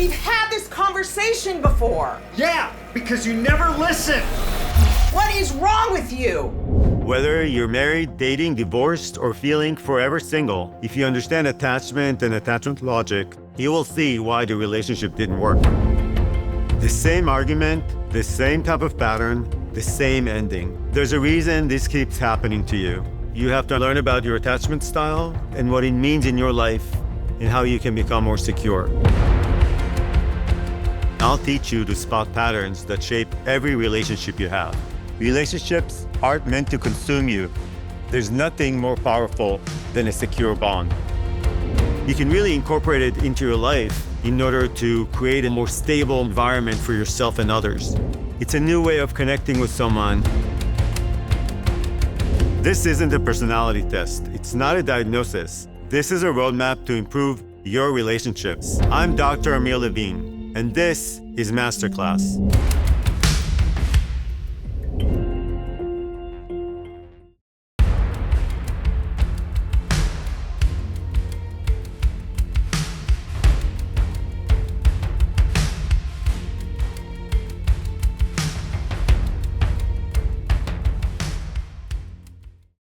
We've had this conversation before. Yeah, because you never listen. What is wrong with you? Whether you're married, dating, divorced, or feeling forever single, if you understand attachment and attachment logic, you will see why the relationship didn't work. The same argument, the same type of pattern, the same ending. There's a reason this keeps happening to you. You have to learn about your attachment style and what it means in your life and how you can become more secure. I'll teach you to spot patterns that shape every relationship you have. Relationships aren't meant to consume you. There's nothing more powerful than a secure bond. You can really incorporate it into your life in order to create a more stable environment for yourself and others. It's a new way of connecting with someone. This isn't a personality test. It's not a diagnosis. This is a roadmap to improve your relationships. I'm Dr. Amir Levine, and this is MasterClass.